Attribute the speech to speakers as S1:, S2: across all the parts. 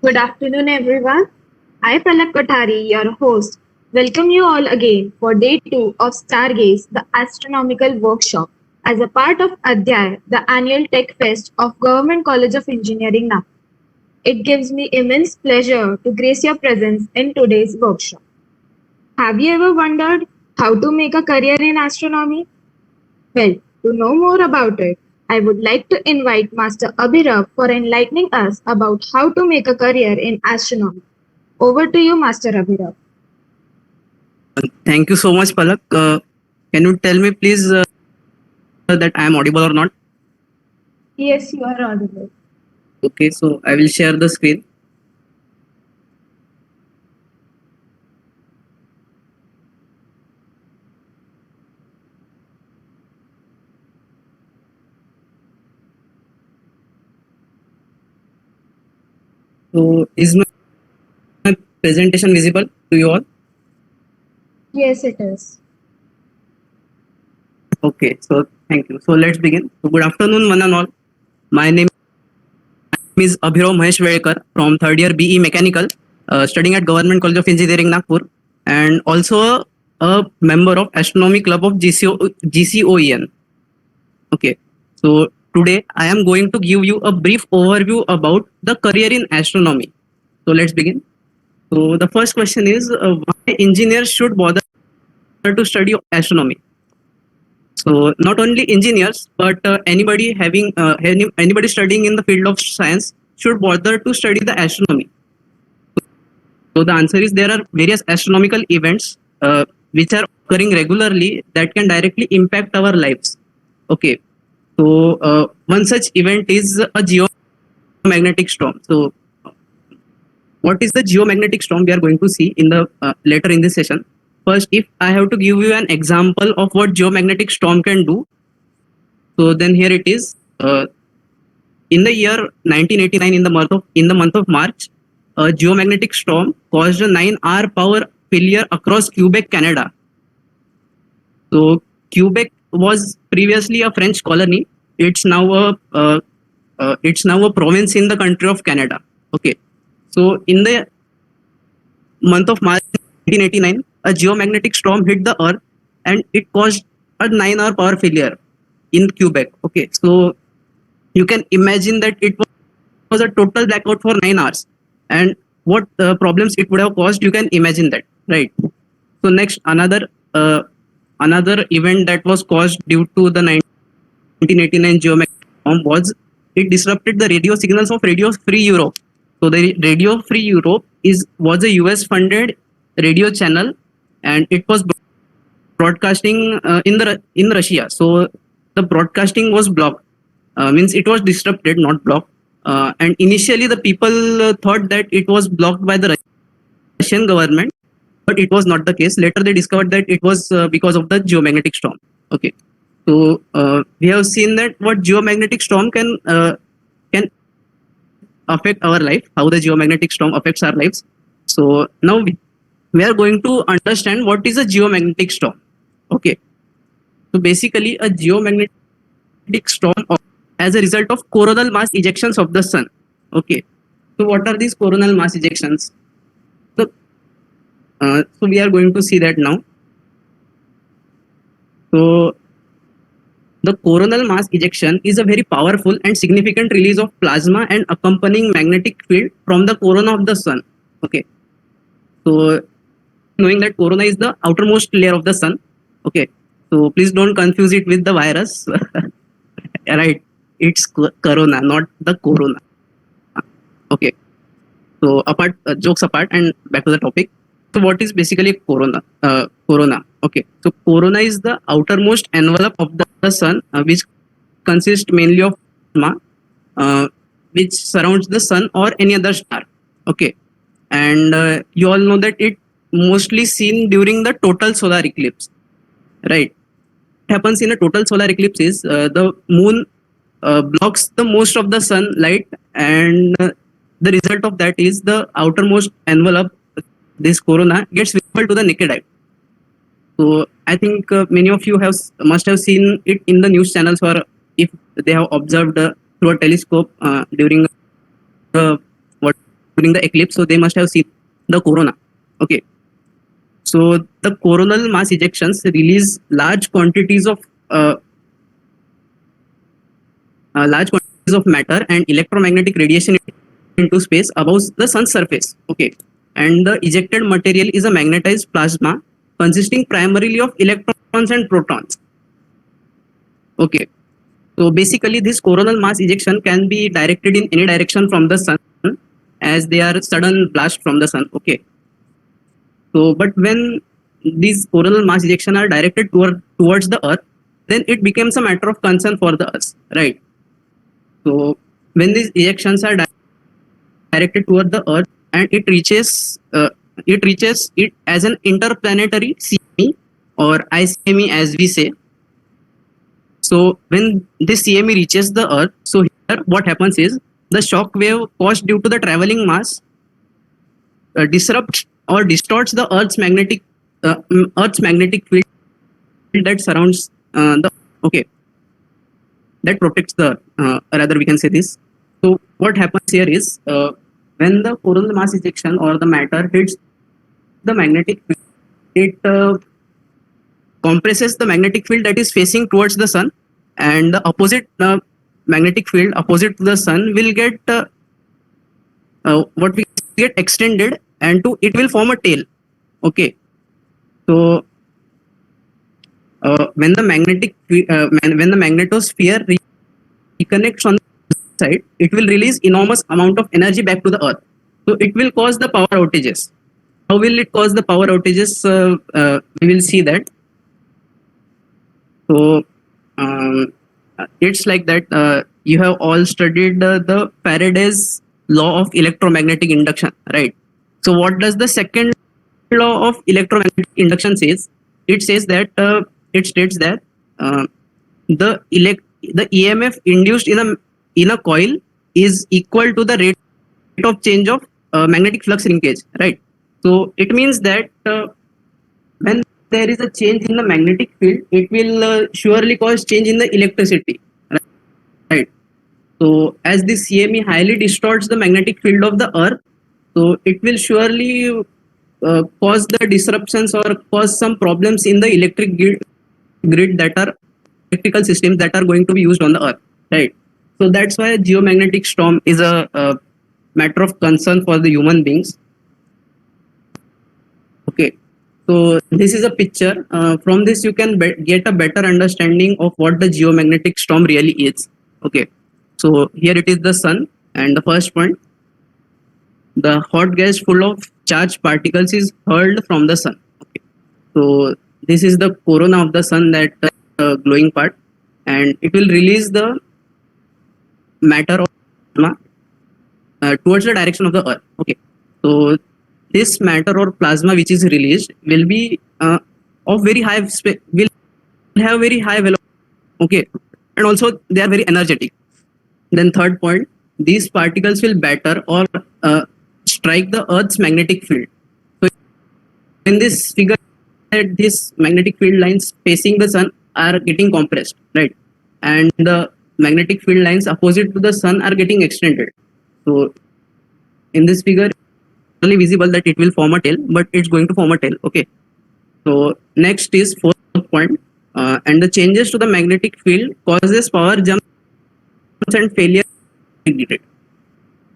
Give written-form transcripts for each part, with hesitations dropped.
S1: Good afternoon, everyone. I, Palak Kothari, your host, welcome you all again for day 2 of Stargaze, the astronomical workshop, as a part of Adhyay, the annual tech fest of Government College of Engineering, Nagpur. It gives me immense pleasure to grace your presence in today's workshop. Have you ever wondered how to make a career in astronomy? Well, to know more about it, I would like to invite Master Abhirav for enlightening us about how to make a career in astronomy. Over to you, Master Abhirav.
S2: Thank you so much, Palak. Can you tell me, please, that I am audible or not?
S1: Yes, you are audible.
S2: Okay, so I will share the screen. So, is my presentation visible to you all?
S1: Yes, it is.
S2: Okay, so thank you. So, let's begin. So, good afternoon, one and all. My name is Abhirav Mahesh Velkar from third year BE Mechanical, studying at Government College of Engineering, Nagpur, and also a member of Astronomy Club of GCOEN. Okay, so today I am going to give you a brief overview about the career in astronomy. So let's begin. So the first question is why engineers should bother to study astronomy. So not only engineers but anybody studying in the field of science should bother to study the astronomy. So the answer is there are various astronomical events which are occurring regularly that can directly impact our lives. Okay, so one such event is a geomagnetic storm. So what is the geomagnetic storm we are going to see in the later in this session. First, if I have to give you an example of what geomagnetic storm can do, so then here it is. In the year 1989, in the month of March, a geomagnetic storm caused a 9-hour power failure across Quebec, Canada. So Quebec was previously a French colony. It's now a province in the country of Canada. Okay, so in the month of March 1989, a geomagnetic storm hit the Earth and it caused a 9-hour power failure in Quebec. Okay, so you can imagine that it was a total blackout for 9 hours, and what problems it would have caused. You can imagine that, right? So next, another event that was caused due to the 1989 geomagnetic storm was it disrupted the radio signals of Radio Free Europe. So the Radio Free Europe was a US funded radio channel, and it was broadcasting in Russia. So the broadcasting was blocked. Means it was disrupted, not blocked. And initially the people thought that it was blocked by the Russian government, but it was not the case. Later they discovered that it was because of the geomagnetic storm. Okay, so we have seen that what geomagnetic storm can affect our life, how the geomagnetic storm affects our lives. So now we are going to understand what is a geomagnetic storm. Okay, so basically a geomagnetic storm as a result of coronal mass ejections of the sun. Okay, so what are these coronal mass ejections? So, so we are going to see that now. So the coronal mass ejection is a very powerful and significant release of plasma and accompanying magnetic field from the corona of the sun. Okay, so knowing that corona is the outermost layer of the sun. Okay, so please don't confuse it with the virus. Right, it's corona, not the corona. Okay, so jokes apart and back to the topic. So what is basically corona? Okay, so corona is the outermost envelope of the sun, which consists mainly of plasma, which surrounds the sun or any other star. Okay, and you all know that it mostly seen during the total solar eclipse, right? What happens in a total solar eclipse is the moon blocks the most of the sunlight, and the result of that is the outermost envelope, this corona, gets visible to the naked eye. So I think many of you must have seen it in the news channels, or if they have observed through a telescope during what during the eclipse, so they must have seen the corona. Okay, so the coronal mass ejections release large quantities of matter and electromagnetic radiation into space above the sun's surface. Okay, and the ejected material is a magnetized plasma consisting primarily of electrons and protons. Okay, so basically this coronal mass ejection can be directed in any direction from the sun, as they are sudden blast from the sun. Okay, so but when these coronal mass ejection are directed towards the earth, then it becomes a matter of concern for the earth, right? So when these ejections are directed toward the earth and it reaches it as an interplanetary CME or ICME as we say. So when this CME reaches the earth, so here what happens is the shock wave caused due to the traveling mass disrupts or distorts the Earth's magnetic field that surrounds the okay, that protects the rather we can say this. So what happens here is when the coronal mass ejection or the matter hits the magnetic field, it compresses the magnetic field that is facing towards the sun, and the opposite magnetic field opposite to the sun will get what we get extended, and it will form a tail. Okay, so when the magnetosphere reconnects on the side, it will release enormous amount of energy back to the earth. So it will cause the power outages. How will it cause the power outages? We will see that. So it's like that. You have all studied the Faraday's law of electromagnetic induction, right? So what does the second law of electromagnetic induction says? It says that it states that the EMF induced in a coil is equal to the rate of change of magnetic flux linkage, right? So it means that when there is a change in the magnetic field, it will surely cause change in the electricity, right? So as the CME highly distorts the magnetic field of the earth, so it will surely cause the disruptions or cause some problems in the electric grid that are electrical systems that are going to be used on the earth, right? So that's why geomagnetic storm is a matter of concern for the human beings. Okay, so this is a picture. From this you can get a better understanding of what the geomagnetic storm really is. Okay, so here it is the sun, and the first point, the hot gas full of charged particles is hurled from the sun. Okay, so this is the corona of the sun, that glowing part, and it will release the matter of plasma towards the direction of the earth. Okay, so this matter or plasma which is released will be of very high will have very high velocity. Okay, and also they are very energetic. Then third point, these particles will batter or strike the earth's magnetic field. So in this figure, these magnetic field lines facing the sun are getting compressed, right? And the magnetic field lines opposite to the sun are getting extended. So in this figure, it's really visible that it will form a tail, but it's going to form a tail. Okay, so next is fourth point, and the changes to the magnetic field causes power jumps and failure.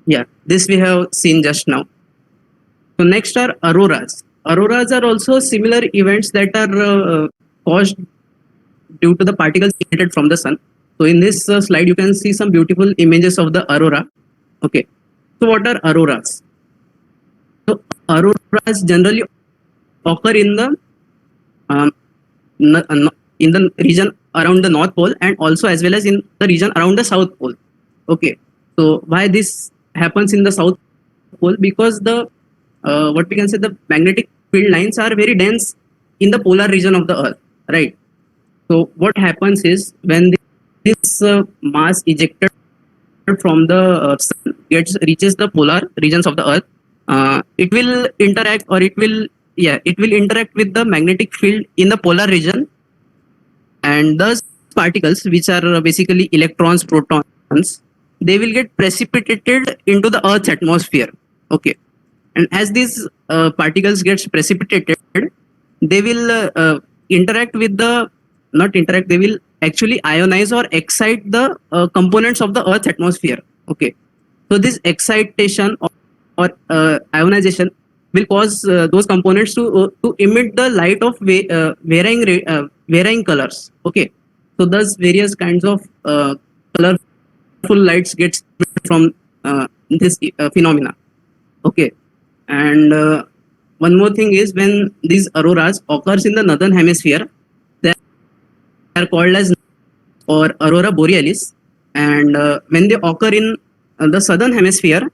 S2: Yeah, this we have seen just now. So next are auroras. Auroras are also similar events that are caused due to the particles emitted from the sun. So in this slide, you can see some beautiful images of the aurora. Okay, so what are auroras? So auroras generally occur in the region around the North Pole, and also as well as in the region around the South Pole. Okay, so why this happens in the South Pole? Because the what we can say, the magnetic field lines are very dense in the polar region of the Earth, right? So what happens is when this mass ejected from the sun reaches the polar regions of the Earth, it will interact, or it will interact with the magnetic field in the polar region, and those particles, which are basically electrons, protons, they will get precipitated into the Earth's atmosphere. Okay, and as these particles gets precipitated, they will interact with the not interact. They will actually ionize or excite the components of the Earth's atmosphere. Okay, so this excitation or ionization will cause those components to emit the light of varying colors. Okay, so thus various kinds of colorful lights gets from this phenomena. Okay, and one more thing is when these auroras occurs in the northern hemisphere, they are called as or aurora borealis, and when they occur in the southern hemisphere,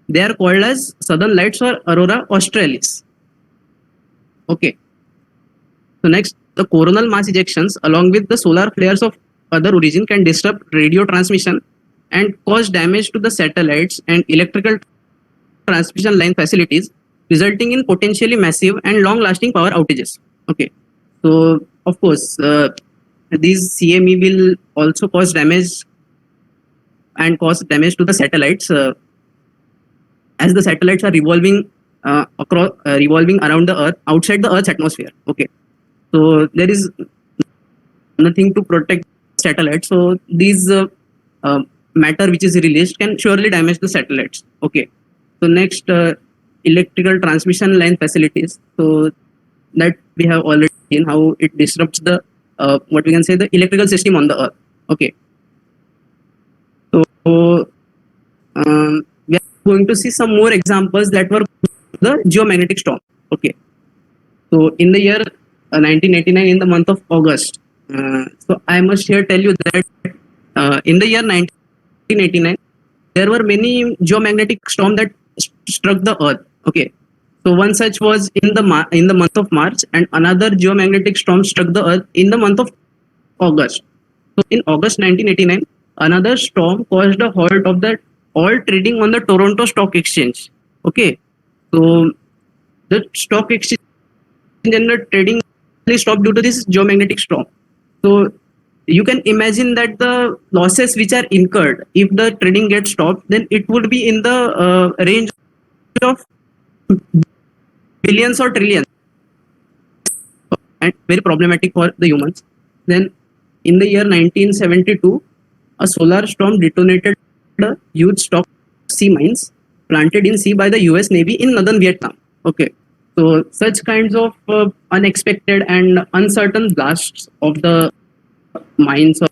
S2: they are called as southern lights or aurora australis. Okay, so next, the coronal mass ejections along with the solar flares of other origin can disrupt radio transmission and cause damage to the satellites and electrical transmission line facilities, resulting in potentially massive and long lasting power outages. Okay, so of course, these CME will also cause damage and cause damage to the satellites as the satellites are revolving around the Earth outside the Earth's atmosphere. Okay, so there is nothing to protect satellites. So these matter which is released can surely damage the satellites. Okay, so next, electrical transmission line facilities. So that we have already seen how it disrupts the what we can say the electrical system on the Earth. Okay, so we are going to see some more examples that were the geomagnetic storm. Okay, so in the year 1989, in the month of August, so I must here tell you that in the year 1989, there were many geomagnetic storms that struck the Earth. Okay, so one such was in the month of March, and another geomagnetic storm struck the Earth in the month of August. So in August 1989, another storm caused a halt of the all trading on the Toronto Stock Exchange. Okay, so the stock exchange and the trading stopped due to this geomagnetic storm. So you can imagine that the losses which are incurred if the trading gets stopped, then it would be in the range of billions or trillions, and very problematic for the humans. Then in the year 1972, a solar storm detonated a huge stock of sea mines planted in sea by the US Navy in northern Vietnam. Okay, so such kinds of unexpected and uncertain blasts of the mines or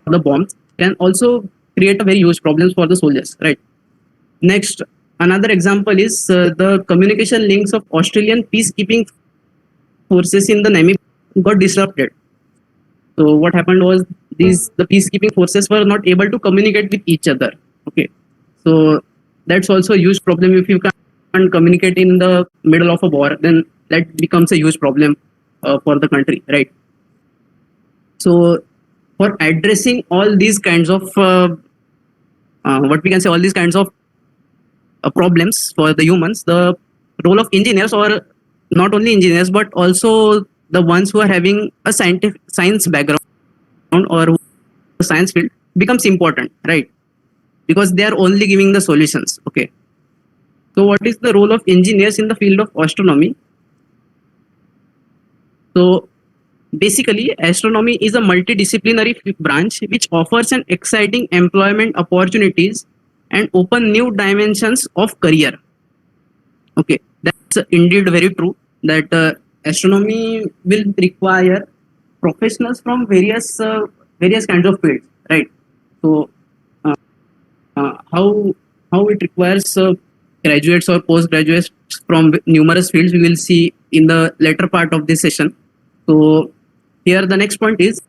S2: the bombs can also create a very huge problems for the soldiers, right? Next, another example is the communication links of Australian peacekeeping forces in the Namibia got disrupted. So what happened was the peacekeeping forces were not able to communicate with each other. Okay, so that's also a huge problem. If you can't communicate in the middle of a war, then that becomes a huge problem for the country, right? So for addressing all these kinds of what we can say all these kinds of problems for the humans, the role of engineers, or not only engineers but also the ones who are having a science background or science field becomes important, right? Because they are only giving the solutions. Okay, so what is the role of engineers in the field of astronomy? So basically, astronomy is a multidisciplinary branch which offers an exciting employment opportunities and open new dimensions of career. Okay, that's indeed very true that astronomy will require professionals from various kinds of fields, right? So uh, how it requires graduates or postgraduates from numerous fields, we will see in the later part of this session. So here the next point is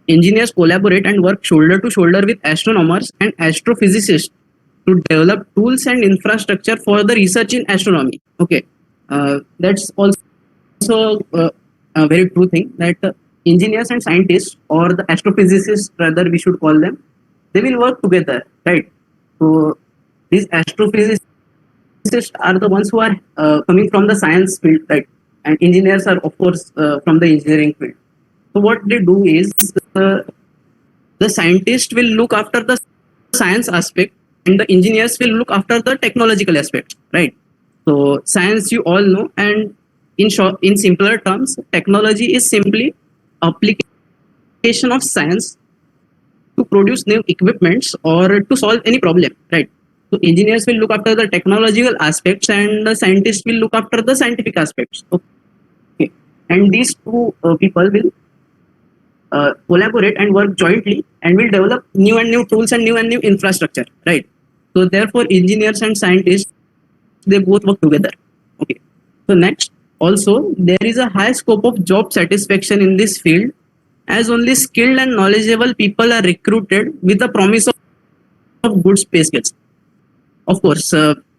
S2: engineers collaborate and work shoulder to shoulder with astronomers and astrophysicists to develop tools and infrastructure for the research in astronomy. Okay, that's also a very true thing that engineers and scientists, or the astrophysicists rather we should call them, they will work together, right? So these astrophysicists are the ones who are coming from the science field, right? And engineers are of course from the engineering field. So what they do is the scientist will look after the science aspect, and the engineers will look after the technological aspects, right? So science, you all know, and in short, in simpler terms, technology is simply application of science to produce new equipments or to solve any problem, right? So engineers will look after the technological aspects, and the scientists will look after the scientific aspects. Okay, and these two people will collaborate and work jointly, and will develop new and new tools and new infrastructure, right? So therefore, engineers and scientists, they both work together. Okay. So next, also there is a high scope of job satisfaction in this field, as only skilled and knowledgeable people are recruited with the promise of good pay scales. Of course,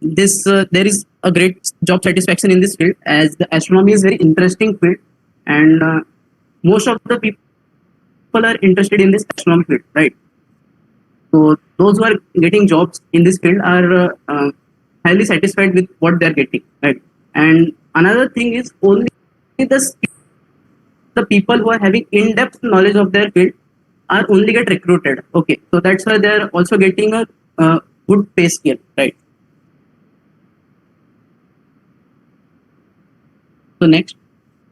S2: this there is a great job satisfaction in this field, as the astronomy is very interesting field, and most of the people are interested in this astronomy field, right? So those who are getting jobs in this field are highly satisfied with what they are getting, right? And another thing is, only the people who are having in-depth knowledge of their field are only get recruited. Okay, so that's why they are also getting a good pay scale, right? So next,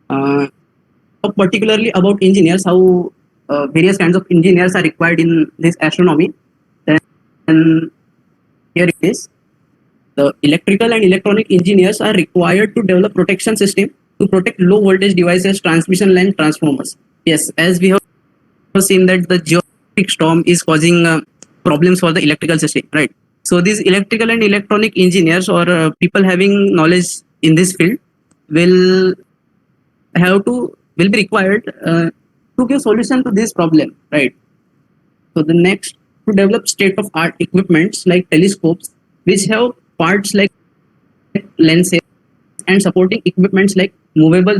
S2: talk particularly about engineers, how various kinds of engineers are required in this astronomy. Then here it is. The electrical and electronic engineers are required to develop protection system to protect low voltage devices, transmission line, transformers. Yes, as we have seen that the geophysical storm is causing problems for the electrical system, right? So these electrical and electronic engineers, or people having knowledge in this field, will be required to give solution to this problem, right? So the next, to develop state of art equipments like telescopes, which have parts like lenses, and supporting equipments like movable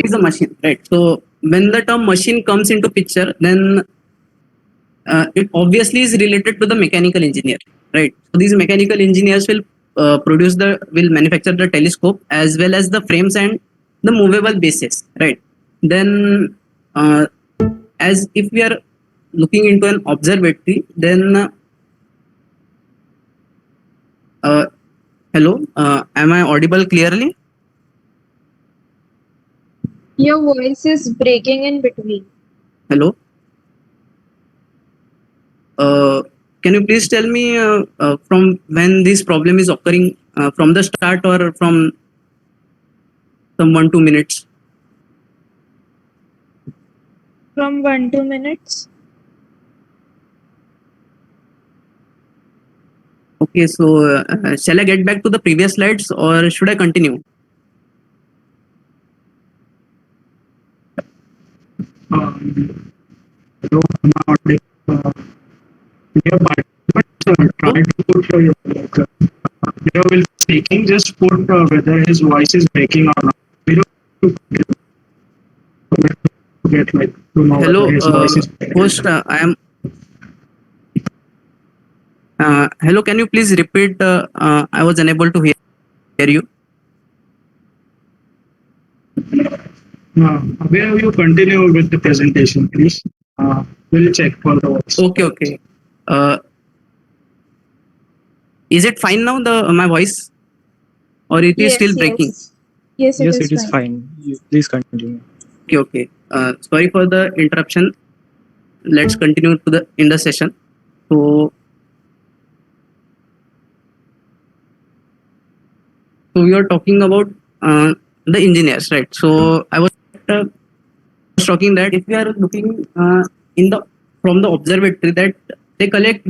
S2: is a machine, right? So when the term machine comes into picture, then it obviously is related to the mechanical engineer, right? So these mechanical engineers will will manufacture the telescope as well as the frames and the movable bases, right? Then as if we are looking into an observatory, then hello, am I audible clearly?
S1: Your voice is breaking in between.
S2: Hello. Can you please tell me from when this problem is occurring, from the start or from some 1-2 minutes?
S1: From 1-2 minutes.
S2: Okay, so shall I get back to the previous slides or should I continue?
S3: Hello, I'm audible. Dear participants, try to put your Leo will be speaking, just put whether his voice is breaking or not. We don't get like to know
S2: Hello,
S3: whether his voice is breaking.
S2: host, I am. Hello, can you please repeat? I was unable to hear you.
S3: Where you continue with the presentation, please? We'll check for the voice.
S2: Okay, okay. Is it fine now, my voice, or it is still breaking?
S1: Yes,
S4: Yes, it is fine. Please continue.
S2: Okay, okay. Sorry for the interruption. Let's continue in the session. So we are talking about the engineers, right? So I was talking that if we are looking from the observatory, that they collect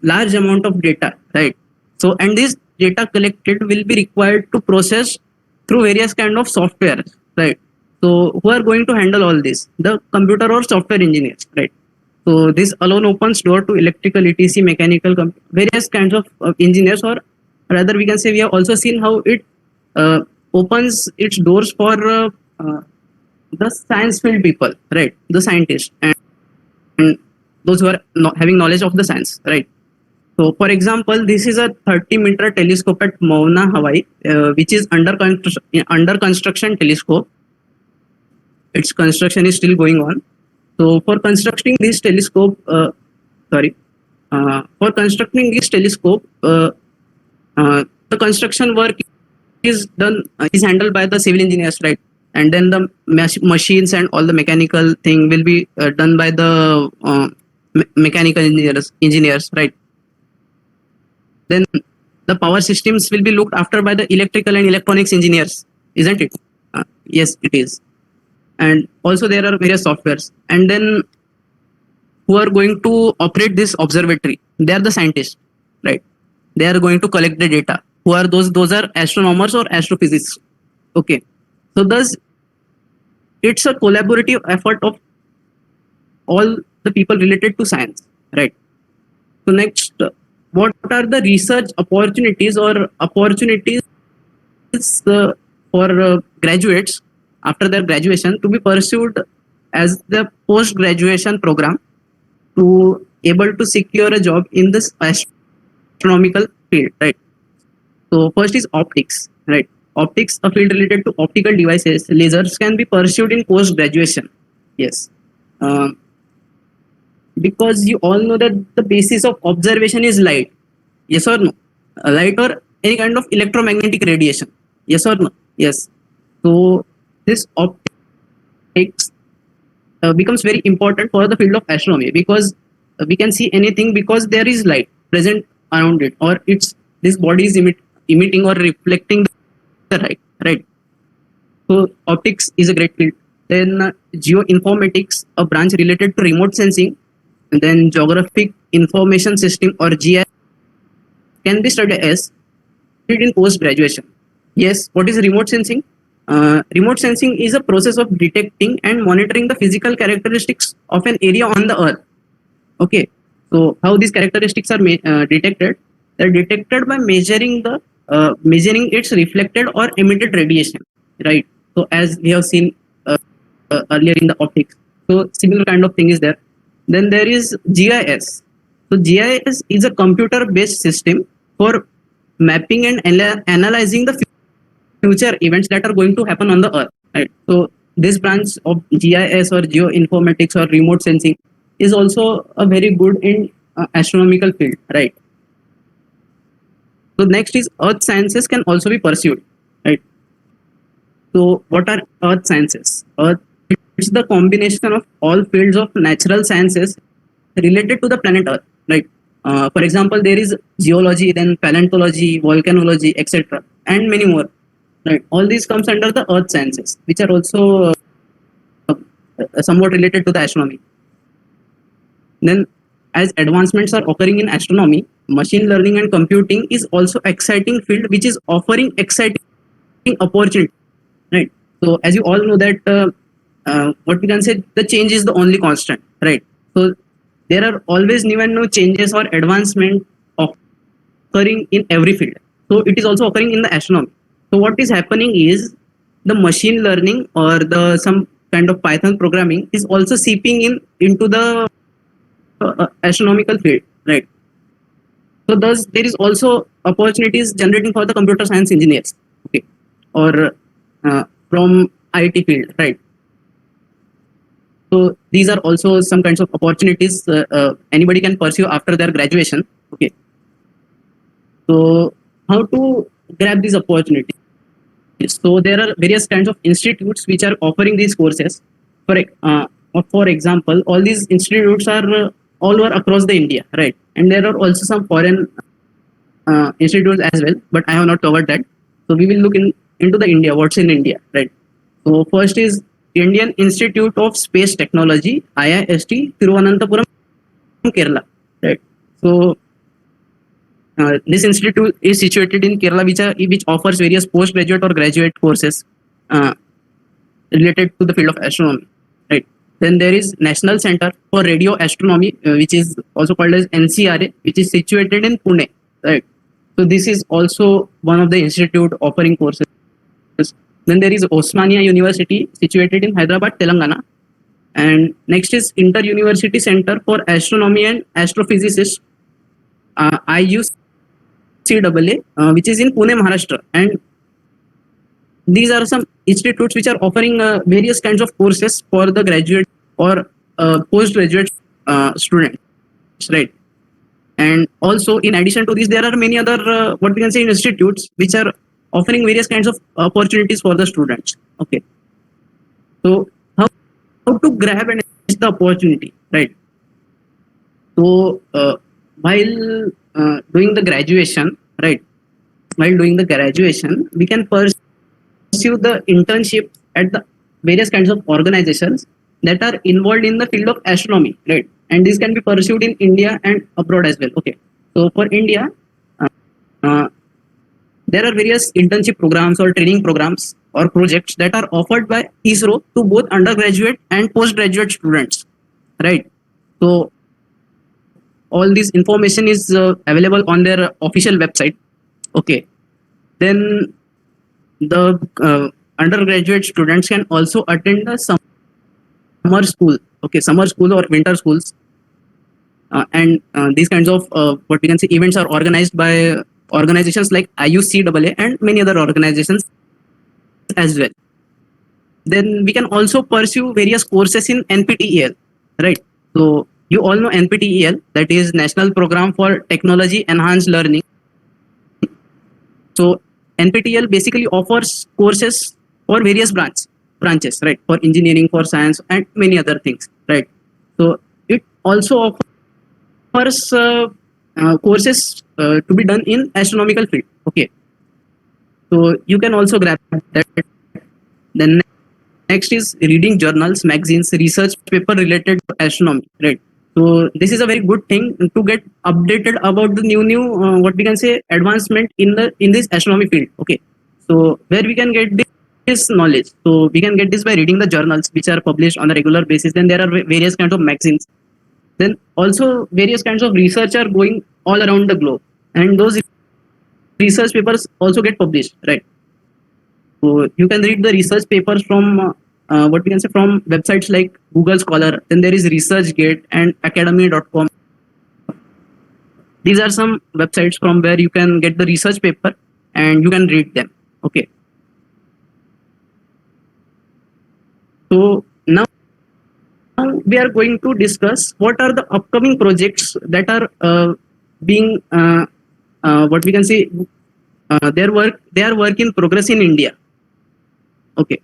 S2: large amount of data, right? So and this data collected will be required to process through various kind of software, right? So who are going to handle all this? The computer or software engineers, right? So this alone opens door to electrical, etc., mechanical, various kinds of engineers, or rather we can say we have also seen how it opens its doors for the science field people, right? The scientists and those who are not having knowledge of the science, right? So, for example, this is a 30-meter telescope at Mauna, Hawaii, which is under construction telescope. Its construction is still going on. So, for constructing this telescope, for constructing this telescope, the construction work is handled by the civil engineers, right? And then the machines and all the mechanical thing will be done by the mechanical engineers, right? Then the power systems will be looked after by the electrical and electronics engineers, isn't it? Yes, it is. And also there are various softwares. And then who are going to operate this observatory? They are the scientists, right? They are going to collect the data. Who are those? Those are astronomers or astrophysicists. Okay. So thus, it's a collaborative effort of all the people related to science, right? So next, what are the research opportunities or opportunities for graduates after their graduation to be pursued as the post-graduation program to able to secure a job in this astronomical field, right? So first is optics, right? Optics, a field related to optical devices, lasers can be pursued in post-graduation. Yes. Because you all know that the basis of observation is light. Yes or no? Light or any kind of electromagnetic radiation. Yes or no? Yes. So this optics becomes very important for the field of astronomy because we can see anything because there is light present around it, or this body is emitting or reflecting the light, right? So optics is a great field. Then geoinformatics, a branch related to remote sensing. And then geographic information system or GIS can be studied as in post graduation. Yes, what is remote sensing? Remote sensing is a process of detecting and monitoring the physical characteristics of an area on the earth. Okay, so how these characteristics are detected? They're detected by measuring its reflected or emitted radiation, right? So as we have seen earlier in the optics, so similar kind of thing is there. Then there is GIS. So GIS is a computer-based system for mapping and analyzing the future events that are going to happen on the earth, right? So this branch of GIS or geoinformatics or remote sensing is also a very good in astronomical field, right? So next is earth sciences can also be pursued, right? So what are earth sciences? It's the combination of all fields of natural sciences related to the planet Earth, right? For example, there is geology, then paleontology, volcanology, etc., and many more, right? All these comes under the earth sciences, which are also somewhat related to the astronomy. Then, as advancements are occurring in astronomy, machine learning and computing is also exciting field, which is offering exciting opportunity, right? So, as you all know that. What we can say, the change is the only constant, right? So there are always new and new changes or advancement occurring in every field. So it is also occurring in the astronomy. So what is happening is the machine learning or the some kind of Python programming is also seeping into the astronomical field, right? So thus there is also opportunities generating for the computer science engineers, okay, or from IT field, right? So these are also some kinds of opportunities anybody can pursue after their graduation. Okay. So how to grab these opportunities? So there are various kinds of institutes which are offering these courses. For example, all these institutes are all over across the India, right? And there are also some foreign institutes as well, but I have not covered that. So we will look into the India, what's in India, right? So first is Indian Institute of Space Technology, IIST, Thiruvananthapuram, Kerala. Right. So this institute is situated in Kerala, which offers various postgraduate or graduate courses related to the field of astronomy. Right. Then there is National Center for Radio Astronomy, which is also called as NCRA, which is situated in Pune. Right. So this is also one of the institute offering courses. Then there is Osmania University situated in Hyderabad, Telangana. And next is Inter-University Center for Astronomy and Astrophysics, IUCAA, which is in Pune, Maharashtra, and these are some institutes which are offering various kinds of courses for the graduate or postgraduate students, right? And also, in addition to this, there are many other what we can say institutes which are offering various kinds of opportunities for the students. Okay, so how to grab and seize the opportunity, right? So while doing the graduation, right? While doing the graduation, we can pursue the internship at the various kinds of organizations that are involved in the field of astronomy, right? And this can be pursued in India and abroad as well. Okay, so for India, uh, there are various internship programs or training programs or projects that are offered by ISRO to both undergraduate and postgraduate students, right? So all this information is available on their official website. Okay, then the undergraduate students can also attend the summer school, okay, summer school or winter schools, and these kinds of what we can say events are organized by organizations like IUCAA and many other organizations as well. Then we can also pursue various courses in NPTEL, right? So you all know NPTEL, that is National Program for Technology Enhanced Learning. So NPTEL basically offers courses for various branches, right? For engineering, for science, and many other things, right? So it also offers courses to be done in astronomical field. Okay, so you can also grab that. Then next is reading journals, magazines, research paper related to astronomy, right? So this is a very good thing to get updated about the new what we can say advancement in this astronomy field. Okay, so where we can get this knowledge, so we can get this by reading the journals which are published on a regular basis. Then there are various kinds of magazines. Then also various kinds of research are going all around the globe, and those research papers also get published, right? So you can read the research papers from what we can say from websites like Google Scholar. Then there is ResearchGate and Academy.com. These are some websites from where you can get the research paper and you can read them. Okay. So now we are going to discuss what are the upcoming projects that are being what we can say they are work in progress in India. Okay,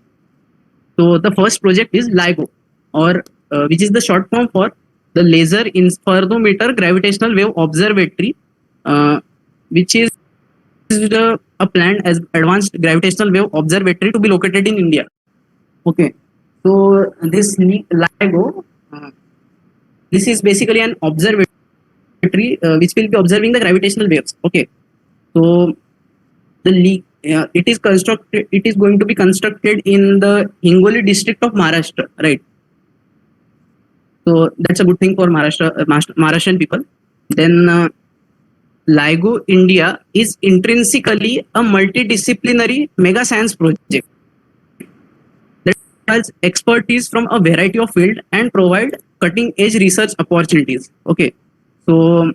S2: so the first project is LIGO, or which is the short form for the Laser Interferometer Gravitational Wave Observatory, which is a planned as advanced gravitational wave observatory to be located in India. Okay, so this LIGO, this is basically an observatory which will be observing the gravitational waves. Okay, so it is going to be constructed in the Hingoli district of Maharashtra, right? So that's a good thing for Maharashtrian people. Then LIGO India is intrinsically a multidisciplinary mega science project that has expertise from a variety of fields and provide cutting edge research opportunities. Okay, so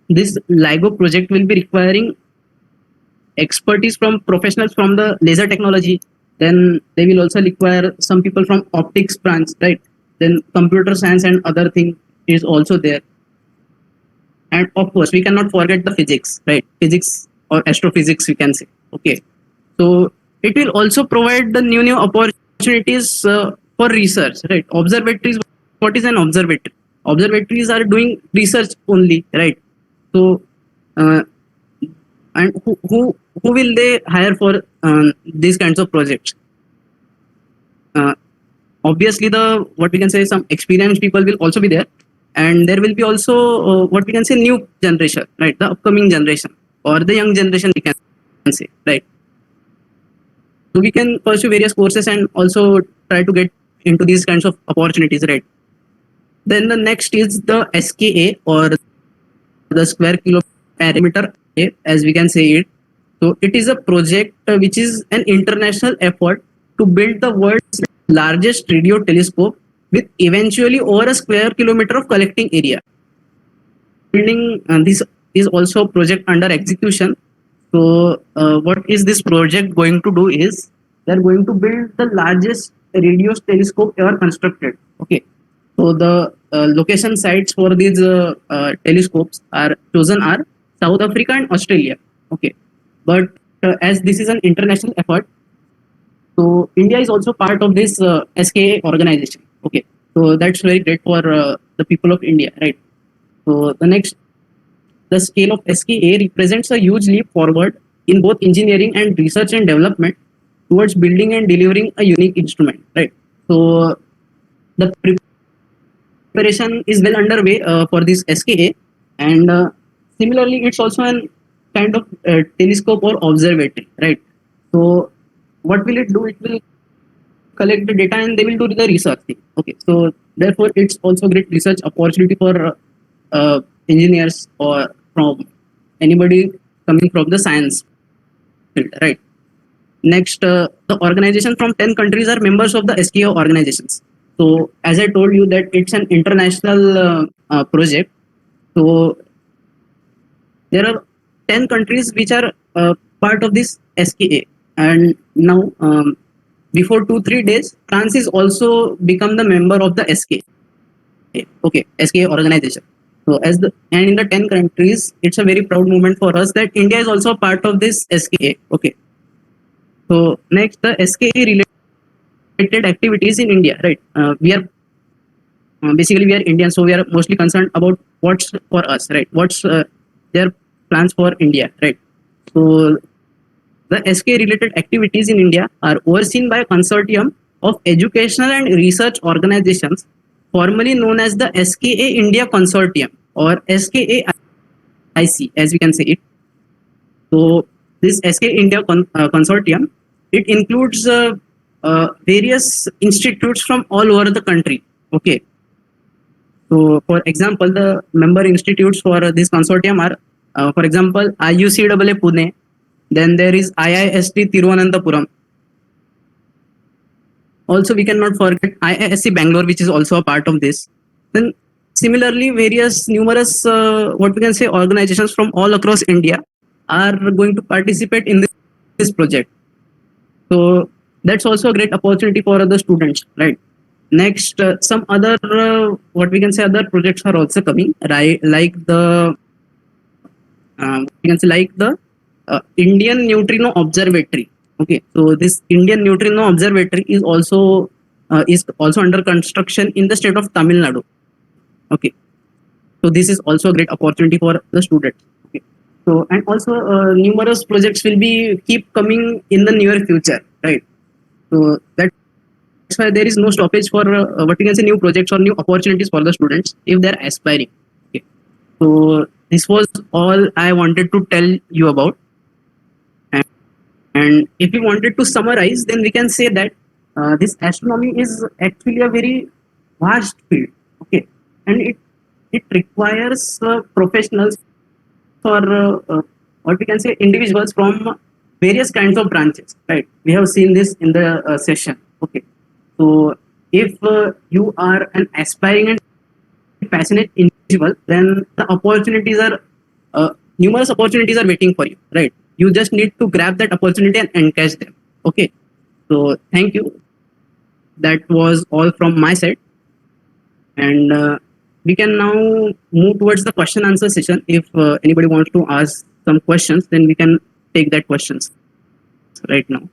S2: this LIGO project will be requiring expertise from professionals from the laser technology. Then they will also require some people from optics branch, right? Then computer science and other thing is also there. And of course, we cannot forget the physics, right? Physics or astrophysics, we can say. Okay, so it will also provide the new opportunities for research, right? Observatories. What is an observatory? Observatories are doing research only, right? So and who will they hire for these kinds of projects? Obviously, the what we can say some experienced people will also be there, and there will be also what we can say new generation, right? The upcoming generation or the young generation, we can say, right? So we can pursue various courses and also try to get into these kinds of opportunities, right? Then the next is the SKA, or the square kilometer perimeter, as we can say it. So it is a project which is an international effort to build the world's largest radio telescope with eventually over a square kilometer of collecting area. Building this is also a project under execution. So what is this project going to do is they're going to build the largest radio telescope ever constructed. Okay, so the location sites for these telescopes are chosen are South Africa and Australia. Okay, but as this is an international effort, so India is also part of this SKA organization. Okay, so that's very great for the people of India, right? So the scale of SKA represents a huge leap forward in both engineering and research and development towards building and delivering a unique instrument, right? So the preparation is well underway for this SKA, and similarly, it's also an kind of telescope or observatory, right? So what will it do? It will collect the data and they will do the research thing. Okay, so therefore, it's also a great research opportunity for engineers or from anybody coming from the science field, right? Next, the organization from 10 countries are members of the SKO organizations. So as I told you that it's an international project. So there are 10 countries which are part of this SKA. And now, before 2-3 days, France is also become the member of the SKA. Okay, SKA organization. So and in the 10 countries, it's a very proud moment for us that India is also part of this SKA. Okay. So next, the SKA related activities in India, right? We are basically we are Indian, so we are mostly concerned about what's for us, right? What's their plans for India, right? So the SKA related activities in India are overseen by a consortium of educational and research organizations, formerly known as the SKA India Consortium or SKA IC, as we can say it. So this SKA India Consortium, it includes various institutes from all over the country. Okay. So for example, the member institutes for this consortium are, for example, IUCAA Pune, then there is IIST Tiruvananthapuram. Also, we cannot forget IISc Bangalore, which is also a part of this. Then similarly, numerous, what we can say, organizations from all across India are going to participate in this project. So that's also a great opportunity for other students, right? Next, some other, what we can say, other projects are also coming, right? Like the, we can say, like the Indian Neutrino Observatory. Okay, so this Indian Neutrino Observatory is also under construction in the state of Tamil Nadu. Okay, so this is also a great opportunity for the students. Okay, so and also numerous projects will keep coming in the near future, right? So that's why there is no stoppage for what we can say new projects or new opportunities for the students if they're aspiring. Okay, so this was all I wanted to tell you about. And if we wanted to summarize, then we can say that this astronomy is actually a very vast field. Okay, and it requires professionals or what we can say individuals from various kinds of branches. Right? We have seen this in the session. Okay, so if you are an aspiring and passionate individual, then the opportunities are numerous opportunities are waiting for you. Right? You just need to grab that opportunity and encash them. Okay. So thank you. That was all from my side. And we can now move towards the question answer session. If anybody wants to ask some questions, then we can take that questions right now.